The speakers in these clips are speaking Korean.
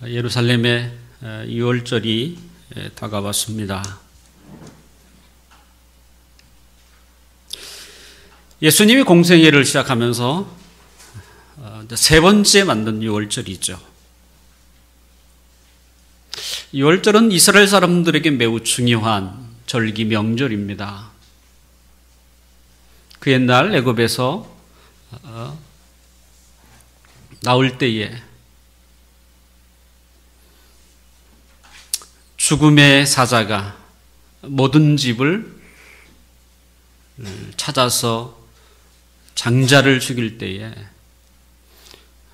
예루살렘의 유월절이 다가왔습니다. 예수님이 공생애를 시작하면서 세 번째 만든 유월절이죠. 유월절은 이스라엘 사람들에게 매우 중요한 절기 명절입니다. 그 옛날 애굽에서 나올 때에 죽음의 사자가 모든 집을 찾아서 장자를 죽일 때에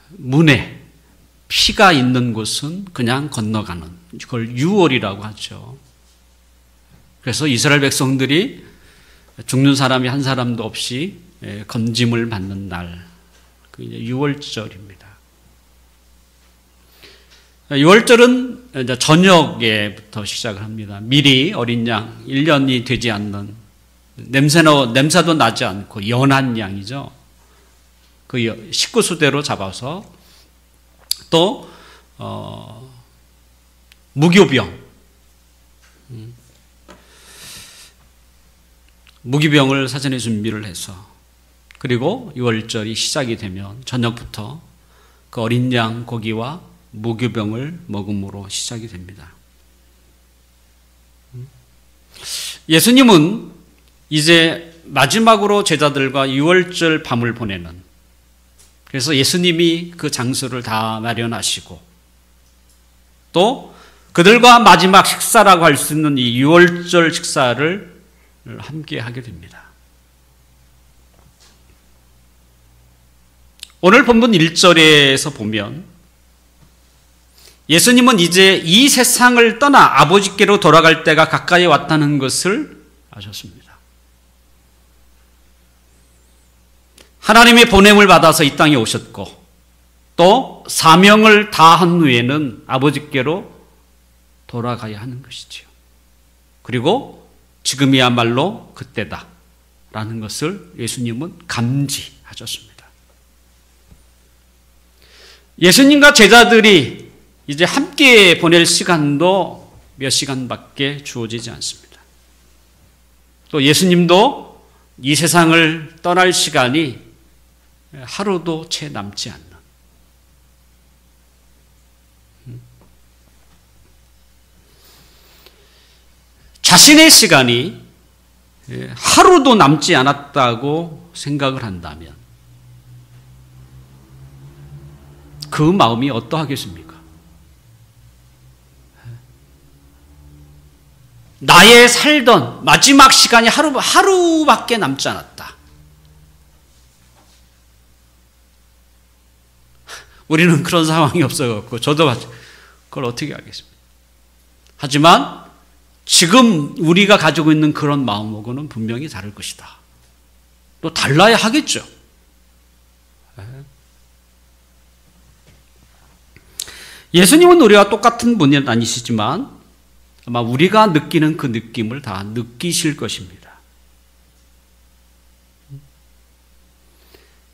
문에 피가 있는 곳은 그냥 건너가는, 그걸 유월이라고 하죠. 그래서 이스라엘 백성들이 죽는 사람이 한 사람도 없이 건짐을 받는 날, 그 유월절입니다. 유월절은 이제 저녁에부터 시작을 합니다. 미리 어린 양, 1년이 되지 않는, 냄새도 나지 않고 연한 양이죠. 그 식구수대로 잡아서 또 무기병을 사전에 준비를 해서, 그리고 유월절이 시작이 되면 저녁부터 그 어린 양 고기와 무교병을 먹음으로 시작이 됩니다. 예수님은 이제 마지막으로 제자들과 유월절 밤을 보내는, 그래서 예수님이 그 장소를 다 마련하시고 또 그들과 마지막 식사라고 할 수 있는 이 유월절 식사를 함께 하게 됩니다. 오늘 본문 1절에서 보면 예수님은 이제 이 세상을 떠나 아버지께로 돌아갈 때가 가까이 왔다는 것을 아셨습니다. 하나님의 보냄을 받아서 이 땅에 오셨고 또 사명을 다한 후에는 아버지께로 돌아가야 하는 것이지요. 그리고 지금이야말로 그때다라는 것을 예수님은 감지하셨습니다. 예수님과 제자들이 이제 함께 보낼 시간도 몇 시간밖에 주어지지 않습니다. 또 예수님도 이 세상을 떠날 시간이 하루도 채 남지 않는, 자신의 시간이 하루도 남지 않았다고 생각을 한다면 그 마음이 어떠하겠습니까? 나의 살던 마지막 시간이 하루밖에 남지 않았다. 우리는 그런 상황이 없어갖고 저도 그걸 어떻게 하겠습니까? 하지만 지금 우리가 가지고 있는 그런 마음하고는 분명히 다를 것이다. 또 달라야 하겠죠. 예수님은 우리와 똑같은 분은 아니시지만 아마 우리가 느끼는 그 느낌을 다 느끼실 것입니다.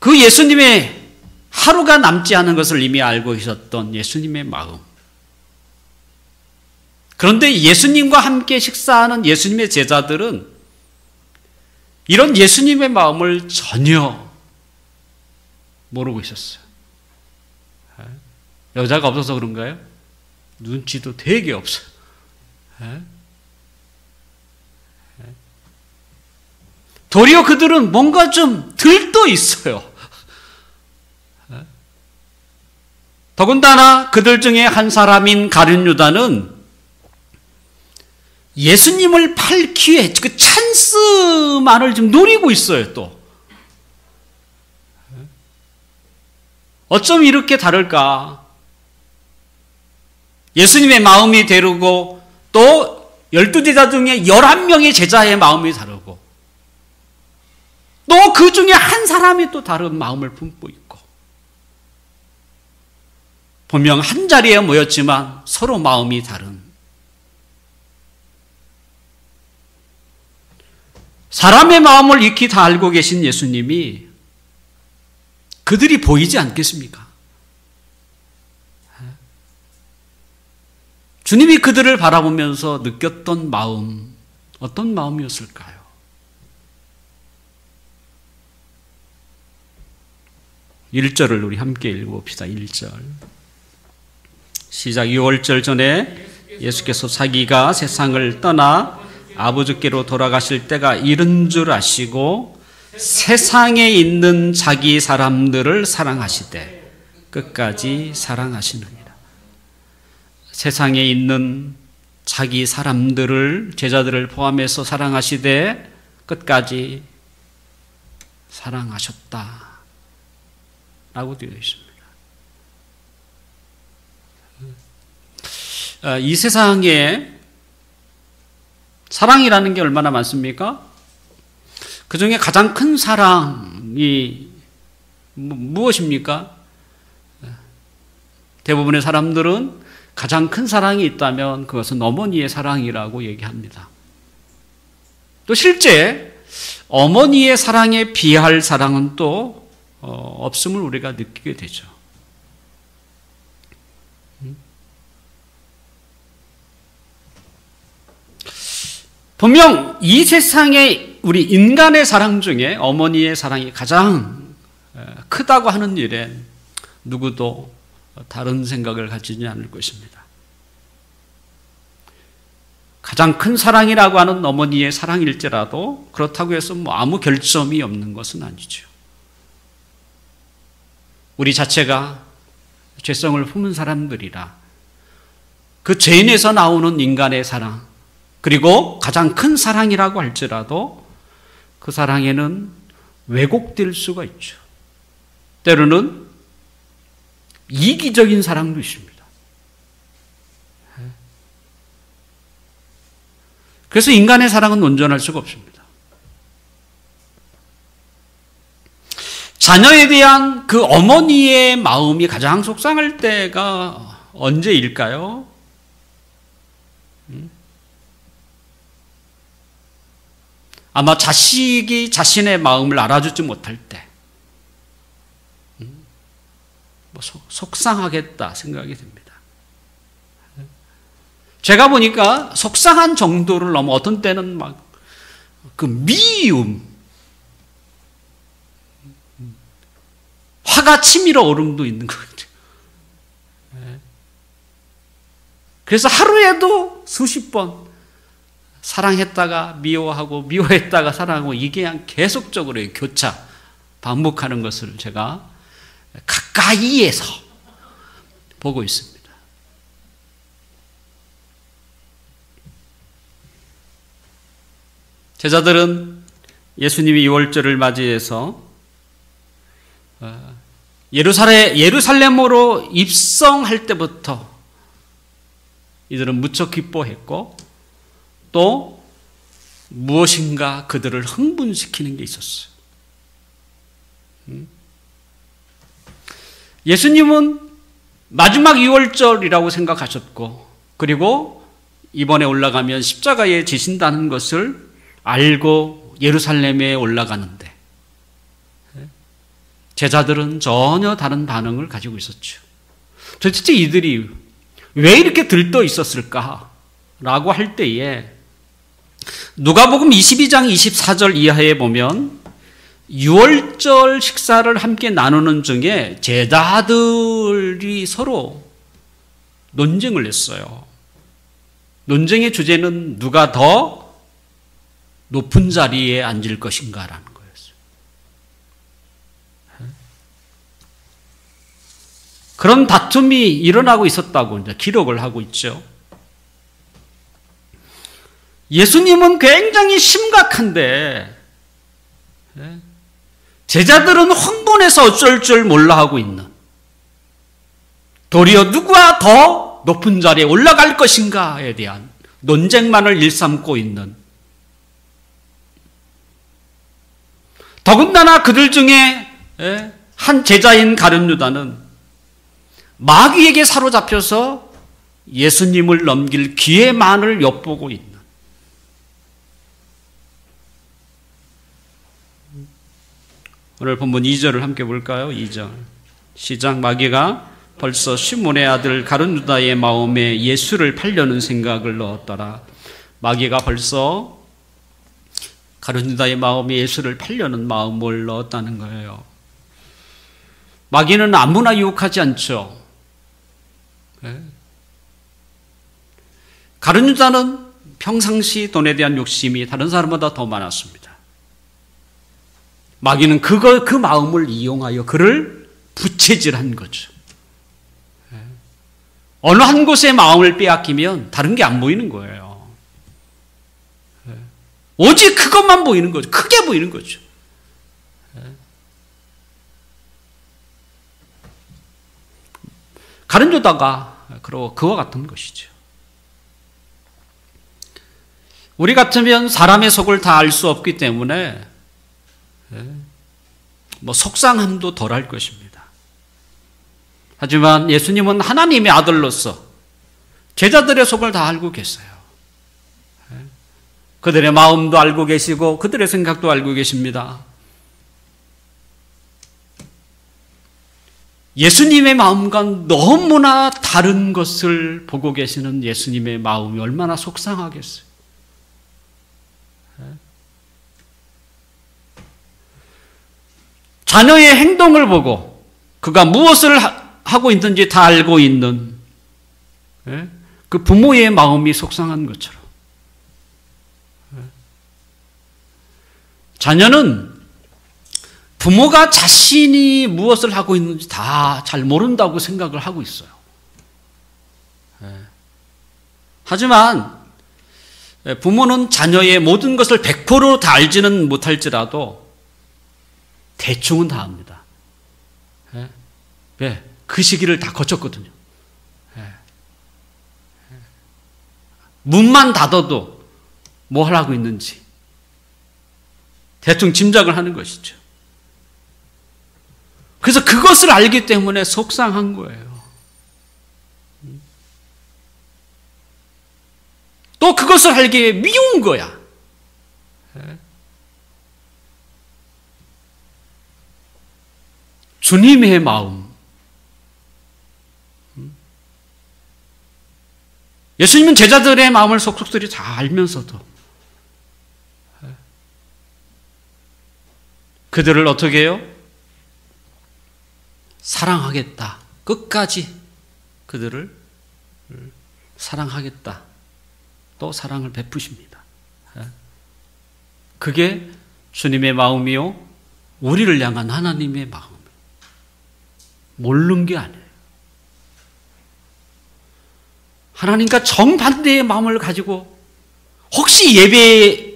그 예수님의 하루가 남지 않은 것을 이미 알고 있었던 예수님의 마음. 그런데 예수님과 함께 식사하는 예수님의 제자들은 이런 예수님의 마음을 전혀 모르고 있었어요. 여자가 없어서 그런가요? 눈치도 되게 없어요. 도리어 그들은 뭔가 좀 들떠 있어요. 더군다나 그들 중에 한 사람인 가룟 유다는 예수님을 팔 기회, 그 찬스만을 지금 노리고 있어요. 또 어쩜 이렇게 다를까? 예수님의 마음이 다르고 또 12제자 중에 11명의 제자의 마음이 다르고 또 그 중에 한 사람이 또 다른 마음을 품고 있고, 분명 한 자리에 모였지만 서로 마음이 다른, 사람의 마음을 익히 다 알고 계신 예수님이 그들이 보이지 않겠습니까? 주님이 그들을 바라보면서 느꼈던 마음, 어떤 마음이었을까요? (1절을) 우리 함께 읽어봅시다. 1절 시작. 유월절 전에 예수께서 자기가 세상을 떠나 아버지께로 돌아가실 때가 이른 줄 아시고 세상에 있는 자기 사람들을 사랑하시되 끝까지 사랑하시느니라. 세상에 있는 자기 사람들을, 제자들을 포함해서 사랑하시되 끝까지 사랑하셨다 라고 되어 있습니다. 이 세상에 사랑이라는 게 얼마나 많습니까? 그 중에 가장 큰 사랑이 무엇입니까? 대부분의 사람들은 가장 큰 사랑이 있다면 그것은 어머니의 사랑이라고 얘기합니다. 또 실제 어머니의 사랑에 비할 사랑은 또 없음을 우리가 느끼게 되죠. 분명 이 세상에 우리 인간의 사랑 중에 어머니의 사랑이 가장 크다고 하는 일에 누구도 다른 생각을 가지지 않을 것입니다. 가장 큰 사랑이라고 하는 어머니의 사랑일지라도 그렇다고 해서 아무 결점이 없는 것은 아니죠. 우리 자체가 죄성을 품은 사람들이라 그 죄인에서 나오는 인간의 사랑, 그리고 가장 큰 사랑이라고 할지라도 그 사랑에는 왜곡될 수가 있죠. 때로는 이기적인 사랑도 있습니다. 그래서 인간의 사랑은 온전할 수가 없습니다. 자녀에 대한 그 어머니의 마음이 가장 속상할 때가 언제일까요? 아마 자식이 자신의 마음을 알아주지 못할 때 속상하겠다 생각이 듭니다. 제가 보니까 속상한 정도를 넘어 어떤 때는 막 그 미움, 화가 치밀어 오름도 있는 것 같아요. 그래서 하루에도 수십 번 사랑했다가 미워하고 미워했다가 사랑하고 이게 그냥 계속적으로 교차 반복하는 것을 제가 가까이에서 보고 있습니다. 제자들은 예수님이 유월절을 맞이해서 예루살렘으로 입성할 때부터 이들은 무척 기뻐했고 또 무엇인가 그들을 흥분시키는 게 있었어요. 예수님은 마지막 유월절이라고 생각하셨고 그리고 이번에 올라가면 십자가에 지신다는 것을 알고 예루살렘에 올라가는데 제자들은 전혀 다른 반응을 가지고 있었죠. 도대체 이들이 왜 이렇게 들떠 있었을까라고 할 때에 누가복음 22장 24절 이하에 보면 유월절 식사를 함께 나누는 중에 제자들이 서로 논쟁을 했어요. 논쟁의 주제는 누가 더 높은 자리에 앉을 것인가라는 거였어요. 그런 다툼이 일어나고 있었다고 이제 기록을 하고 있죠. 예수님은 굉장히 심각한데 제자들은 흥분해서 어쩔 줄 몰라 하고 있는, 도리어 누가 더 높은 자리에 올라갈 것인가에 대한 논쟁만을 일삼고 있는, 더군다나 그들 중에 한 제자인 가룟 유다는 마귀에게 사로잡혀서 예수님을 넘길 기회만을 엿보고 있는, 오늘 본문 2절을 함께 볼까요? 2절 시작. 마귀가 벌써 시몬의 아들 가룟 유다의 마음에 예수를 팔려는 생각을 넣었더라. 마귀가 벌써 가룟 유다의 마음에 예수를 팔려는 마음을 넣었다는 거예요. 마귀는 아무나 유혹하지 않죠. 가룟 유다는 평상시 돈에 대한 욕심이 다른 사람보다 더 많았습니다. 마귀는 그 마음을 이용하여 그를 부채질한 거죠. 어느 한 곳에 마음을 빼앗기면 다른 게 안 보이는 거예요. 오직 그것만 보이는 거죠. 크게 보이는 거죠. 가룟 유다가 그와 같은 것이죠. 우리 같으면 사람의 속을 다 알 수 없기 때문에 속상함도 덜할 것입니다. 하지만 예수님은 하나님의 아들로서 제자들의 속을 다 알고 계세요. 그들의 마음도 알고 계시고 그들의 생각도 알고 계십니다. 예수님의 마음과 너무나 다른 것을 보고 계시는 예수님의 마음이 얼마나 속상하겠어요. 자녀의 행동을 보고 그가 무엇을 하고 있는지 다 알고 있는 그 부모의 마음이 속상한 것처럼 자녀는 부모가 자신이 무엇을 하고 있는지 다 잘 모른다고 생각을 하고 있어요. 하지만 부모는 자녀의 모든 것을 100% 다 알지는 못할지라도 대충은 다 압니다. 왜? 그 시기를 다 거쳤거든요. 문만 닫아도 뭐 하고 있는지 대충 짐작을 하는 것이죠. 그래서 그것을 알기 때문에 속상한 거예요. 또 그것을 알기에 미운 거야. 주님의 마음. 예수님은 제자들의 마음을 속속들이 다 알면서도 그들을 어떻게 해요? 사랑하겠다. 끝까지 그들을 사랑하겠다. 또 사랑을 베푸십니다. 그게 주님의 마음이요. 우리를 향한 하나님의 마음. 모르는 게 아니에요. 하나님과 정반대의 마음을 가지고 혹시 예배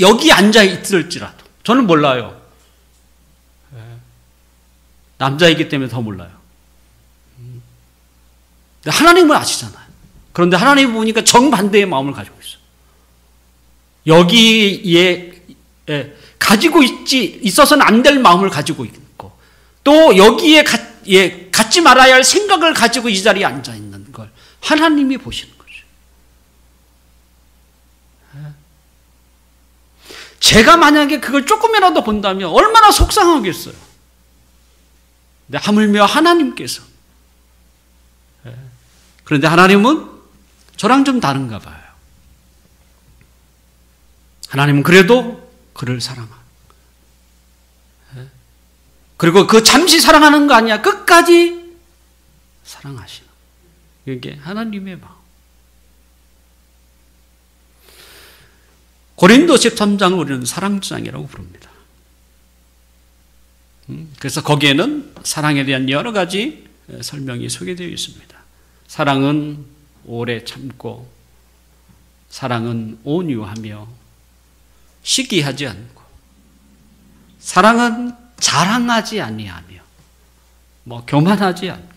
여기 앉아 있을지라도 저는 몰라요. 남자이기 때문에 더 몰라요. 하나님은 아시잖아요. 그런데 하나님을 보니까 정반대의 마음을 가지고 있어요. 여기에 가지고 있어서는 안 될 마음을 가지고 있고 또 여기에 갖지 말아야 할 생각을 가지고 이 자리에 앉아 있는 걸 하나님이 보시는 거죠. 제가 만약에 그걸 조금이라도 본다면 얼마나 속상하겠어요. 근데 하물며 하나님께서 그런데 하나님은 저랑 좀 다른가 봐요. 하나님은 그래도 그를 사랑하고 그리고 그 잠시 사랑하는 거 아니야. 끝까지 사랑하시는 이게 하나님의 마음. 고린도 13장을 우리는 사랑장이라고 부릅니다. 그래서 거기에는 사랑에 대한 여러 가지 설명이 소개되어 있습니다. 사랑은 오래 참고 사랑은 온유하며 시기하지 않고 사랑은 자랑하지 아니하며 교만하지 않고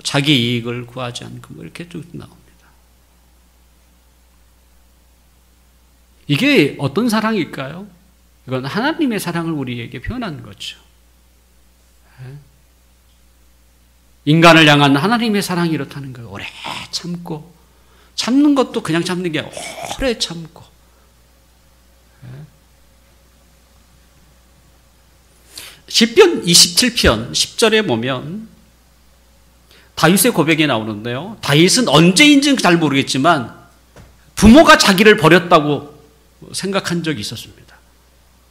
자기 이익을 구하지 않고 이렇게 쭉 나옵니다. 이게 어떤 사랑일까요? 이건 하나님의 사랑을 우리에게 표현하는 거죠. 인간을 향한 하나님의 사랑이 이렇다는 거예요. 오래 참고 참는 것도 그냥 참는 게 아니라 오래 참고 시편 27편 10절에 보면 다윗의 고백이 나오는데요. 다윗은 언제인지는 잘 모르겠지만 부모가 자기를 버렸다고 생각한 적이 있었습니다.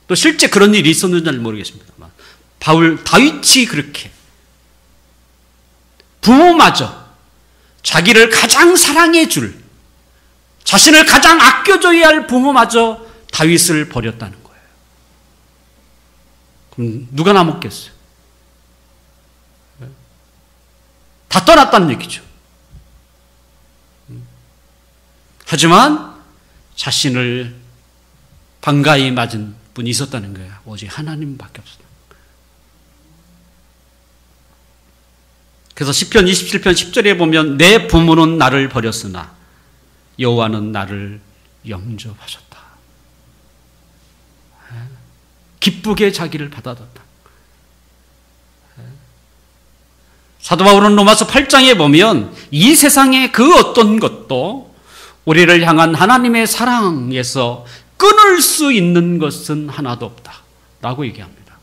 또 실제 그런 일이 있었는지 잘 모르겠습니다만 다윗이 그렇게 부모마저 자기를 가장 사랑해 줄, 자신을 가장 아껴줘야 할 부모마저 다윗을 버렸다는 거예요. 그럼 누가 남았겠어요? 다 떠났다는 얘기죠. 하지만 자신을 반가이 맞은 분이 있었다는 거예요. 오직 하나님밖에 없었다. 그래서 시편 27편 10절에 보면 내 부모는 나를 버렸으나 여호와는 나를 영접하셨다. 기쁘게 자기를 받아들였다. 사도 바울은 로마서 8장에 보면 이 세상의 그 어떤 것도 우리를 향한 하나님의 사랑에서 끊을 수 있는 것은 하나도 없다 라고 얘기합니다.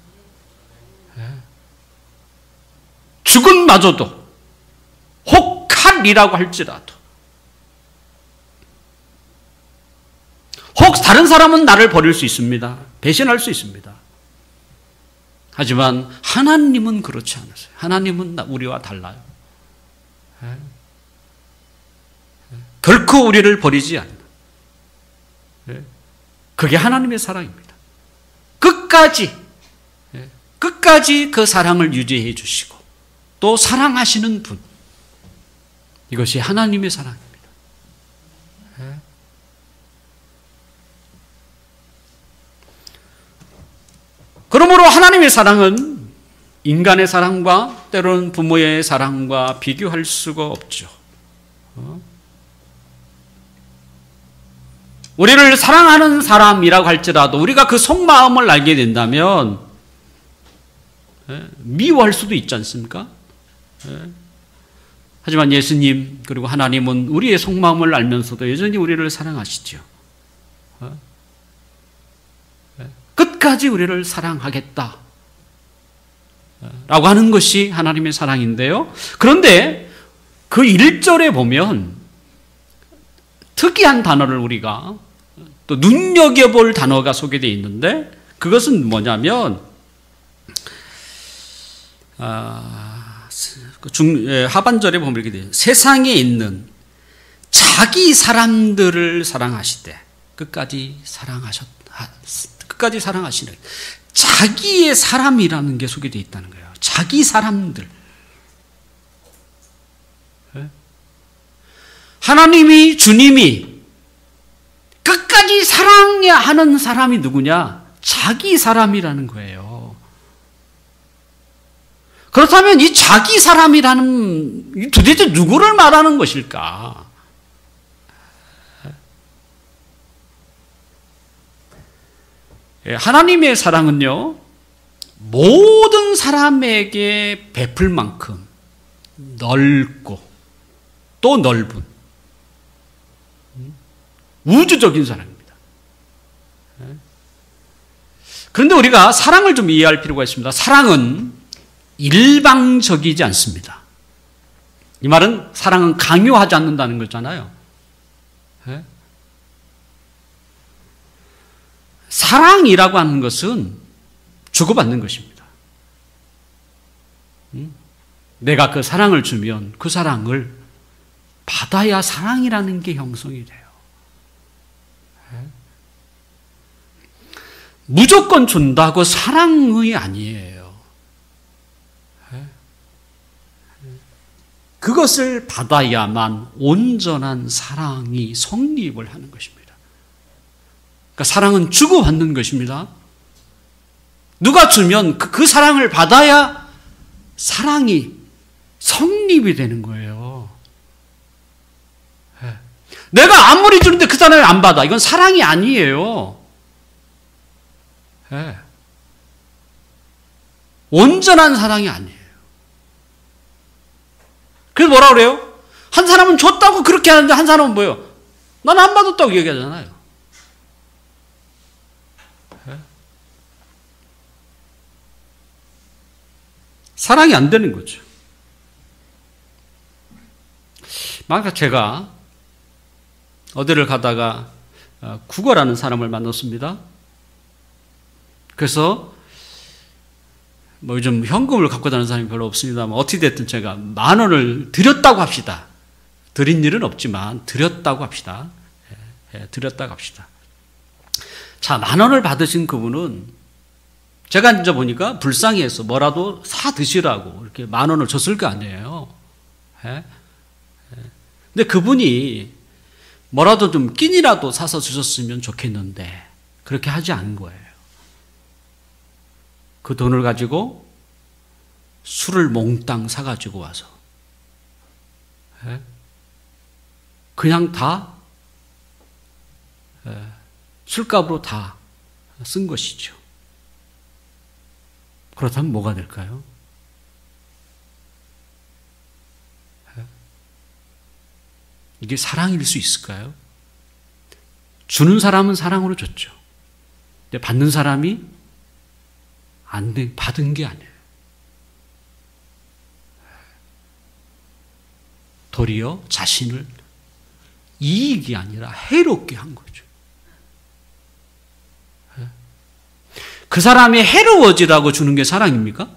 죽음마저도 혹할이라고 할지라도 혹 다른 사람은 나를 버릴 수 있습니다. 배신할 수 있습니다. 하지만 하나님은 그렇지 않으세요. 하나님은 우리와 달라요. 결코 우리를 버리지 않는. 그게 하나님의 사랑입니다. 끝까지 그 사랑을 유지해 주시고 또 사랑하시는 분. 이것이 하나님의 사랑입니다. 그러므로 하나님의 사랑은 인간의 사랑과 때로는 부모의 사랑과 비교할 수가 없죠. 우리를 사랑하는 사람이라고 할지라도 우리가 그 속마음을 알게 된다면 미워할 수도 있지 않습니까? 하지만 예수님 그리고 하나님은 우리의 속마음을 알면서도 여전히 우리를 사랑하시죠. 끝까지 우리를 사랑하겠다 라고 하는 것이 하나님의 사랑인데요. 그런데 그 1절에 보면 특이한 단어를 우리가 또 눈여겨볼 단어가 소개되어 있는데 그것은 뭐냐면 하반절에 보면 이렇게 돼요. 세상에 있는 자기 사람들을 사랑하시되 끝까지 사랑하시는 자기의 사람이라는 게 소개되어 있다는 거예요. 자기 사람들. 하나님이 주님이 끝까지 사랑해야 하는 사람이 누구냐? 자기 사람이라는 거예요. 그렇다면 이 자기 사람이라는 도대체 누구를 말하는 것일까? 하나님의 사랑은요, 모든 사람에게 베풀 만큼 넓고 또 넓은 우주적인 사랑입니다. 그런데 우리가 사랑을 좀 이해할 필요가 있습니다. 사랑은 일방적이지 않습니다. 이 말은 사랑은 강요하지 않는다는 거잖아요. 사랑이라고 하는 것은 주고받는 것입니다. 내가 그 사랑을 주면 그 사랑을 받아야 사랑이라는 게 형성이 돼요. 무조건 준다고 사랑이 아니에요. 그것을 받아야만 온전한 사랑이 성립을 하는 것입니다. 그러니까 사랑은 주고받는 것입니다. 누가 주면 그 사랑을 받아야 사랑이 성립이 되는 거예요. 내가 아무리 주는데 그 사랑을 안 받아. 이건 사랑이 아니에요. 온전한 사랑이 아니에요. 그래서 뭐라 그래요? 한 사람은 줬다고 그렇게 하는데 한 사람은 뭐예요? 난 안 받았다고 얘기하잖아요. 사랑이 안 되는 거죠. 막 제가 어디를 가다가 국어라는 사람을 만났습니다. 그래서 뭐 요즘 현금을 갖고 다니는 사람이 별로 없습니다만 어떻게 됐든 제가 10,000원을 드렸다고 합시다. 드린 일은 없지만 드렸다고 합시다. 드렸다고 합시다. 자, 10,000원을 받으신 그분은 제가 앉아 보니까 불쌍해서 뭐라도 사 드시라고 이렇게 10,000원을 줬을 거 아니에요. 근데 그분이 뭐라도 좀 끼니라도 사서 주셨으면 좋겠는데 그렇게 하지 않은 거예요. 그 돈을 가지고 술을 몽땅 사가지고 와서 그냥 다 술값으로 다 쓴 것이죠. 그렇다면 뭐가 될까요? 이게 사랑일 수 있을까요? 주는 사람은 사랑으로 줬죠. 근데 받는 사람이 받은 게 아니에요. 도리어 자신을 이익이 아니라 해롭게 한 거죠. 그 사람이 해로워지라고 주는 게 사랑입니까?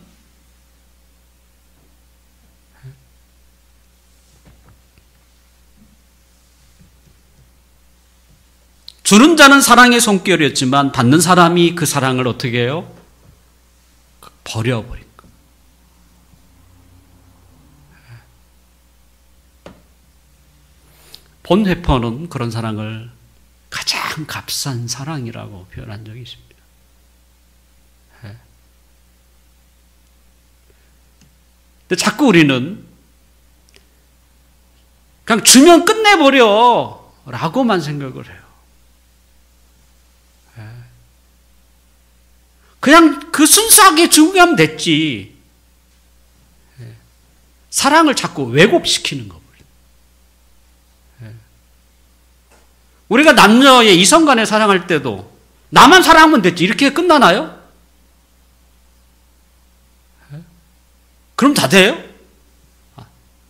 주는 자는 사랑의 손길이었지만 받는 사람이 그 사랑을 어떻게 해요? 버려버린 거. 본회퍼는 그런 사랑을 가장 값싼 사랑이라고 표현한 적이 있습니다. 근데 자꾸 우리는 그냥 주면 끝내버려 라고만 생각을 해요. 그냥 그 순수하게 주고 하면 됐지. 사랑을 자꾸 왜곡시키는 거예요. 우리가 남녀의 이성 간에 사랑할 때도 나만 사랑하면 됐지 이렇게 끝나나요? 그럼 다 돼요?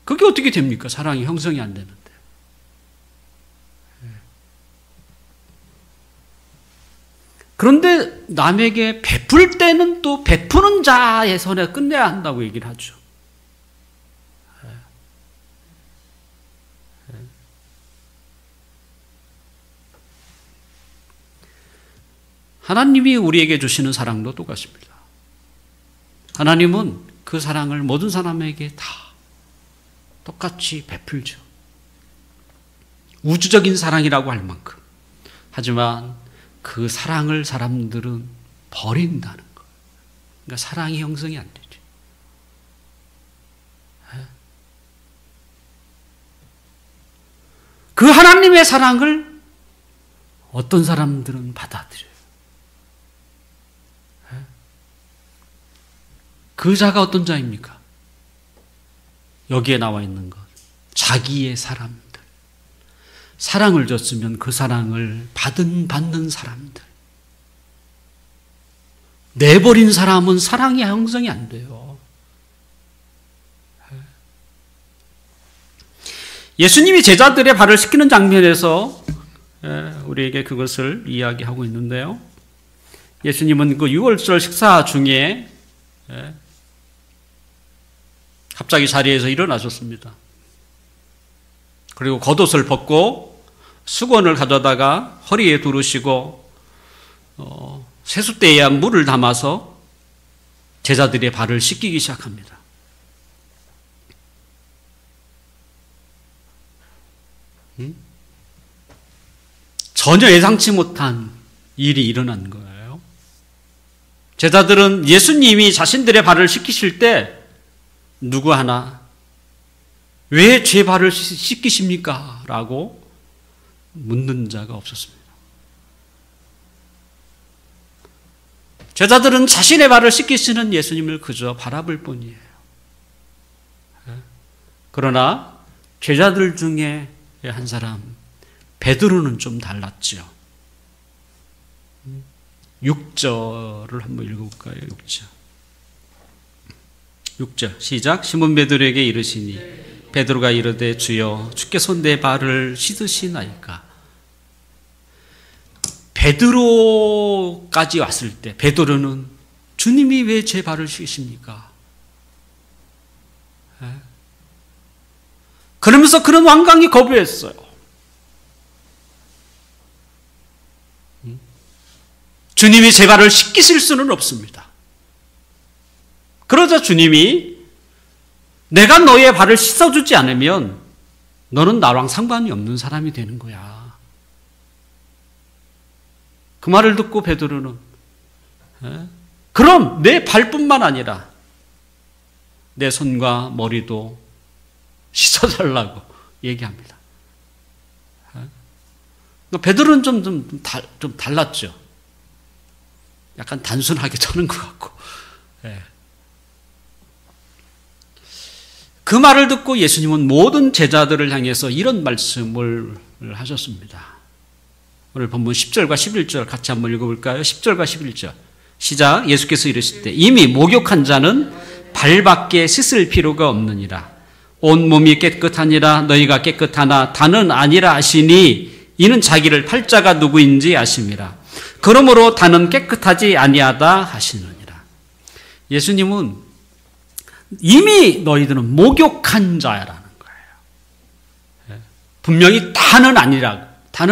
그게 어떻게 됩니까? 사랑이 형성이 안 되는데. 그런데 남에게 베풀 때는 또 베푸는 자의 선에 끝내야 한다고 얘기를 하죠. 하나님이 우리에게 주시는 사랑도 똑같습니다. 하나님은 그 사랑을 모든 사람에게 다 똑같이 베풀죠. 우주적인 사랑이라고 할 만큼. 하지만 그 사랑을 사람들은 버린다는 거예요. 그러니까 사랑이 형성이 안 되죠. 그 하나님의 사랑을 어떤 사람들은 받아들여요. 그 자가 어떤 자입니까? 여기에 나와 있는 것. 자기의 사람들. 사랑을 줬으면 그 사랑을 받는 사람들. 내버린 사람은 사랑이 형성이 안 돼요. 예수님이 제자들의 발을 씻기는 장면에서 우리에게 그것을 이야기하고 있는데요. 예수님은 그 유월절 식사 중에 갑자기 자리에서 일어나셨습니다. 그리고 겉옷을 벗고 수건을 가져다가 허리에 두르시고 세숫대에 물을 담아서 제자들의 발을 씻기기 시작합니다. 전혀 예상치 못한 일이 일어난 거예요. 제자들은 예수님이 자신들의 발을 씻기실 때 누구 하나 왜 제 발을 씻기십니까? 라고 묻는 자가 없었습니다. 제자들은 자신의 발을 씻기시는 예수님을 그저 바라볼 뿐이에요. 그러나 제자들 중에 한 사람 베드로는 좀 달랐죠. 6절을 한번 읽어볼까요? 6절 시작. 시몬 베드로에게 이르시니 베드로가 이르되 주여 주께서 내 발을 씻으시나이까. 베드로까지 왔을 때 베드로는 주님이 왜 제 발을 씻으십니까? 그러면서 그는 완강히 거부했어요. 주님이 제 발을 씻기실 수는 없습니다. 그러자 주님이 내가 너의 발을 씻어주지 않으면 너는 나랑 상관이 없는 사람이 되는 거야. 그 말을 듣고 베드로는 그럼 내 발뿐만 아니라 내 손과 머리도 씻어달라고 얘기합니다. 베드로는 좀 달랐죠. 약간 단순하게 저는 것 같고. 그 말을 듣고 예수님은 모든 제자들을 향해서 이런 말씀을 하셨습니다. 오늘 본문 10절과 11절 같이 한번 읽어볼까요? 10절과 11절 시작. 예수께서 이르실 때 이미 목욕한 자는 발밖에 씻을 필요가 없느니라. 온 몸이 깨끗하니라. 너희가 깨끗하나 다는 아니라 하시니 이는 자기를 팔자가 누구인지 아심이라. 그러므로 다는 깨끗하지 아니하다 하시느니라. 예수님은 이미 너희들은 목욕한 자라는 거예요. 분명히 다는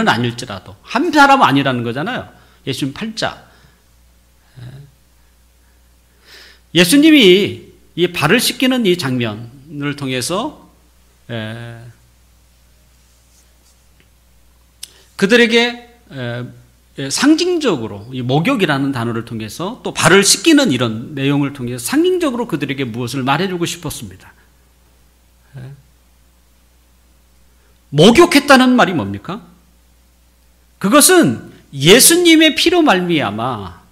아닐지라도 한 사람은 아니라는 거잖아요. 예수님 팔자. 예수님이 이 발을 씻기는 이 장면을 통해서 그들에게 상징적으로 이 목욕이라는 단어를 통해서 또 발을 씻기는 이런 내용을 통해서 상징적으로 그들에게 무엇을 말해주고 싶었습니다. 목욕했다는 말이 뭡니까? 그것은 예수님의 피로 말미암아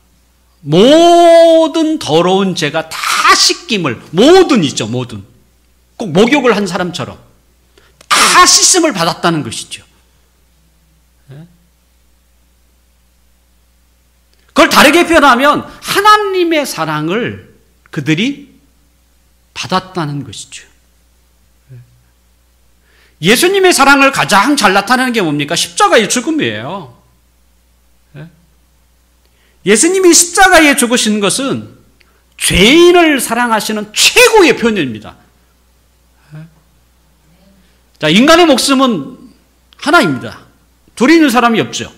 모든 더러운 죄가 다 씻김을, 모든이죠, 모든. 꼭 목욕을 한 사람처럼 다 씻음을 받았다는 것이죠. 그걸 다르게 표현하면 하나님의 사랑을 그들이 받았다는 것이죠. 예수님의 사랑을 가장 잘 나타내는 게 뭡니까? 십자가의 죽음이에요. 예수님이 십자가에 죽으신 것은 죄인을 사랑하시는 최고의 표현입니다. 자, 인간의 목숨은 하나입니다. 둘이 있는 사람이 없죠.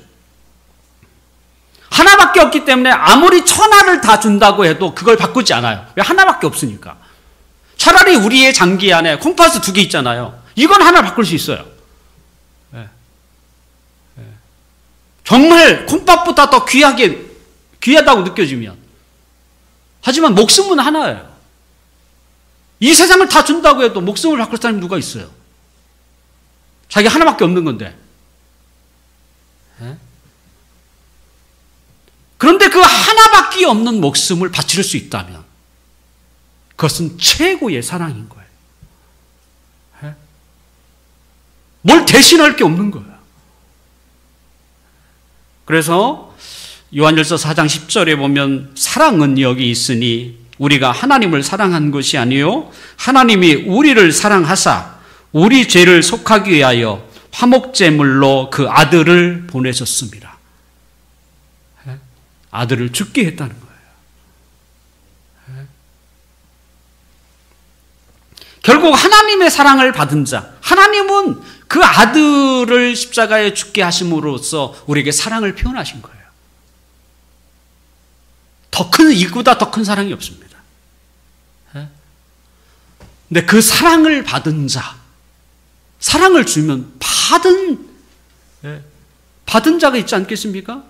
하나밖에 없기 때문에 아무리 천하를 다 준다고 해도 그걸 바꾸지 않아요. 왜? 하나밖에 없으니까. 차라리 우리의 장기 안에 콩팥수 2개 있잖아요. 이건 하나 바꿀 수 있어요. 정말 콩팥보다 더 귀하다고 느껴지면. 하지만 목숨은 하나예요. 이 세상을 다 준다고 해도 목숨을 바꿀 사람이 누가 있어요? 자기 하나밖에 없는 건데. 그런데 그 하나밖에 없는 목숨을 바칠 수 있다면 그것은 최고의 사랑인 거예요. 뭘 대신할 게 없는 거예요. 그래서 요한일서 4장 10절에 보면 사랑은 여기 있으니 우리가 하나님을 사랑한 것이 아니요 하나님이 우리를 사랑하사 우리 죄를 속하기 위하여 화목제물로 그 아들을 보내셨습니다. 아들을 죽게 했다는 거예요. 결국 하나님의 사랑을 받은 자, 하나님은 그 아들을 십자가에 죽게 하심으로써 우리에게 사랑을 표현하신 거예요. 이보다 더 큰 사랑이 없습니다. 근데 그 사랑을 받은 자, 사랑을 주면 받은 자가 있지 않겠습니까?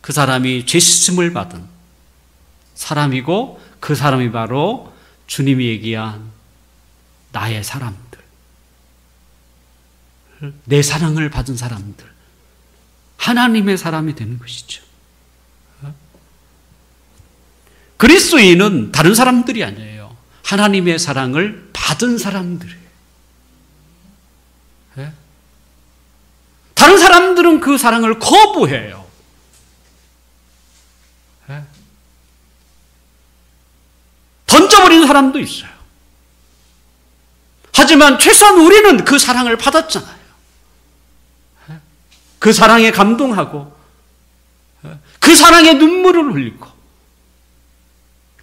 그 사람이 죄 씻음을 받은 사람이고 그 사람이 바로 주님이 얘기한 나의 사람들, 내 사랑을 받은 사람들, 하나님의 사람이 되는 것이죠. 그리스도인은 다른 사람들이 아니에요. 하나님의 사랑을 받은 사람들이에요. 다른 사람들은 그 사랑을 거부해요. 던져버리는 사람도 있어요. 하지만 최소한 우리는 그 사랑을 받았잖아요. 그 사랑에 감동하고 그 사랑에 눈물을 흘리고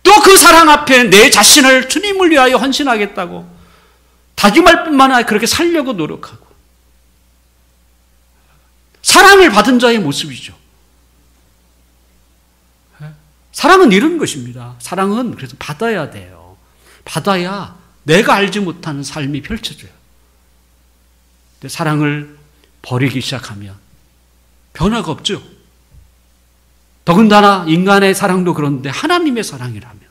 또 그 사랑 앞에 내 자신을 주님을 위하여 헌신하겠다고 다짐할 뿐만 아니라 그렇게 살려고 노력하고 사랑을 받은 자의 모습이죠. 사랑은 이런 것입니다. 사랑은 그래서 받아야 돼요. 받아야 내가 알지 못하는 삶이 펼쳐져요. 근데 사랑을 버리기 시작하면 변화가 없죠. 더군다나 인간의 사랑도 그런데 하나님의 사랑이라면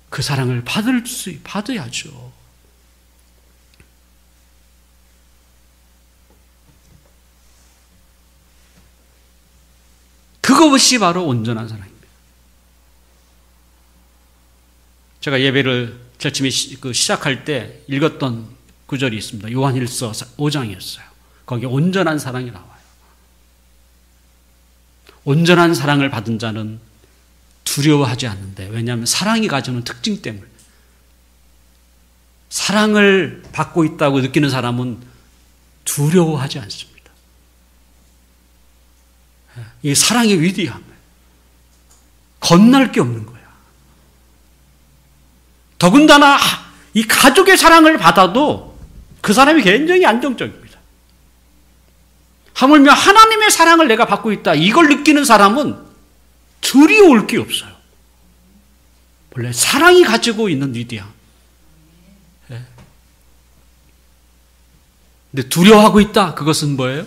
그 사랑을 받아야죠. 그것이 바로 온전한 사랑입니다. 제가 예배를 제일 처음에 시작할 때 읽었던 구절이 있습니다. 요한일서 5장이었어요. 거기에 온전한 사랑이 나와요. 온전한 사랑을 받은 자는 두려워하지 않는데, 왜냐하면 사랑이 가지는 특징 때문에. 사랑을 받고 있다고 느끼는 사람은 두려워하지 않습니다. 이 사랑의 위대함을 건널 게 없는 거야. 더군다나 이 가족의 사랑을 받아도 그 사람이 굉장히 안정적입니다. 하물며 하나님의 사랑을 내가 받고 있다, 이걸 느끼는 사람은 두려울 게 없어요. 원래 사랑이 가지고 있는 위대함. 근데 두려워하고 있다, 그것은 뭐예요?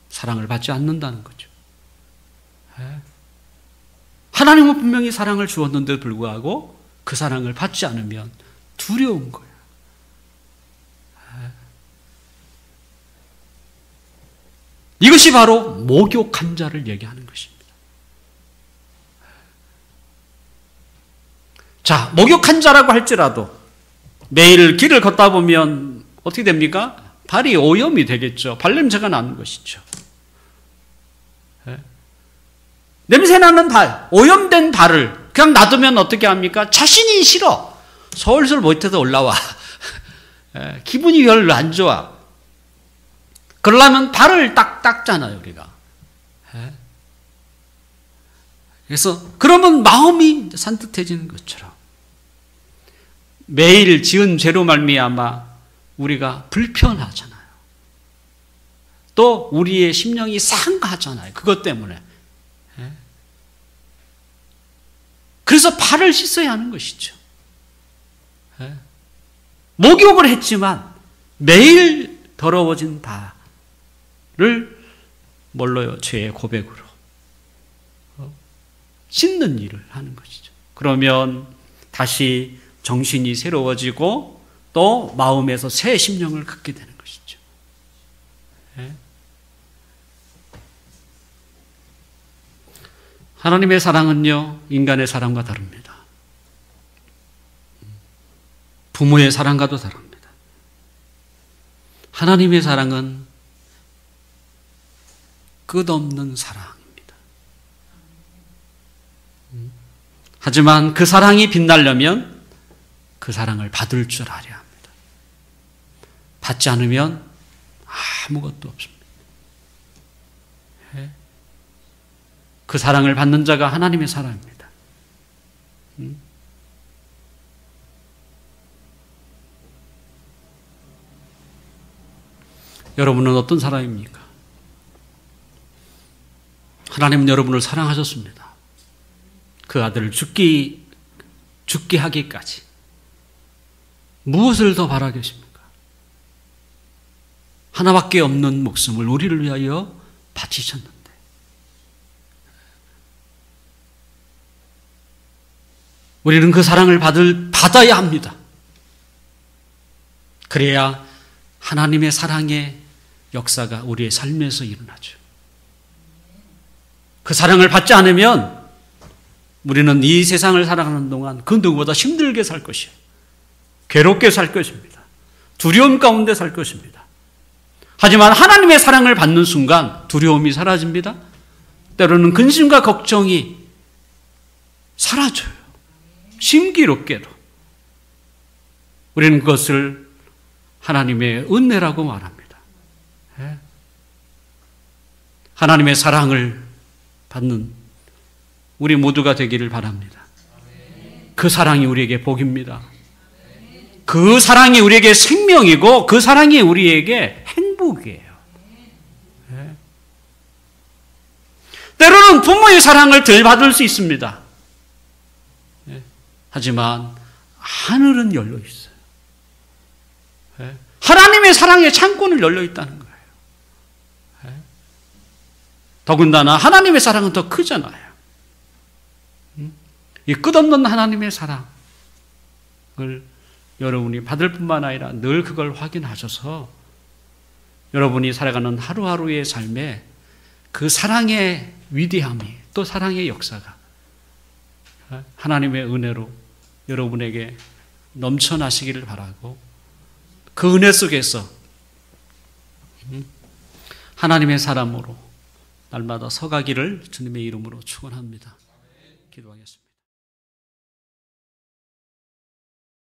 사랑을 받지 않는다는 거죠. 하나님은 분명히 사랑을 주었는데도 불구하고 그 사랑을 받지 않으면 두려운 거예요. 이것이 바로 목욕한 자를 얘기하는 것입니다. 자, 목욕한 자라고 할지라도 매일 길을 걷다 보면 어떻게 됩니까? 발이 오염이 되겠죠. 발냄새가 나는 것이죠. 냄새나는 발, 오염된 발을 그냥 놔두면 어떻게 합니까? 자신이 싫어. 솔솔 못해서 올라와. 기분이 별로 안 좋아. 그러려면 발을 딱 닦잖아요, 우리가. 그래서 그러면 마음이 산뜻해지는 것처럼 매일 지은 죄로 말미암아 우리가 불편하잖아요. 또 우리의 심령이 상하잖아요. 그것 때문에. 그래서 발을 씻어야 하는 것이죠. 목욕을 했지만 매일 더러워진 발을 뭘로요? 죄의 고백으로 씻는 일을 하는 것이죠. 그러면 다시 정신이 새로워지고 또 마음에서 새 심령을 갖게 되는 것이죠. 하나님의 사랑은요, 인간의 사랑과 다릅니다. 부모의 사랑과도 다릅니다. 하나님의 사랑은 끝없는 사랑입니다. 하지만 그 사랑이 빛나려면 그 사랑을 받을 줄 알아야 합니다. 받지 않으면 아무것도 없습니다. 그 사랑을 받는 자가 하나님의 사랑입니다. 여러분은 어떤 사람입니까? 하나님은 여러분을 사랑하셨습니다. 그 아들을 죽게 하기까지. 무엇을 더 바라겠습니까? 하나밖에 없는 목숨을 우리를 위하여 바치셨는데, 우리는 그 사랑을 받아야 합니다. 그래야 하나님의 사랑의 역사가 우리의 삶에서 일어나죠. 그 사랑을 받지 않으면 우리는 이 세상을 살아가는 동안 그 누구보다 힘들게 살 것이에요. 괴롭게 살 것입니다. 두려움 가운데 살 것입니다. 하지만 하나님의 사랑을 받는 순간 두려움이 사라집니다. 때로는 근심과 걱정이 사라져요. 신기롭게도 우리는 그것을 하나님의 은혜라고 말합니다. 하나님의 사랑을 받는 우리 모두가 되기를 바랍니다. 그 사랑이 우리에게 복입니다. 그 사랑이 우리에게 생명이고 그 사랑이 우리에게 행복이에요. 때로는 부모의 사랑을 덜 받을 수 있습니다. 하지만 하늘은 열려 있어요. 하나님의 사랑의 창고는 열려 있다는 거예요. 더군다나 하나님의 사랑은 더 크잖아요. 이 끝없는 하나님의 사랑을 여러분이 받을 뿐만 아니라 늘 그걸 확인하셔서 여러분이 살아가는 하루하루의 삶에 그 사랑의 위대함이 또 사랑의 역사가 하나님의 은혜로 여러분에게 넘쳐나시기를 바라고 그 은혜 속에서 하나님의 사람으로 날마다 서가기를 주님의 이름으로 축원합니다. 기도하겠습니다.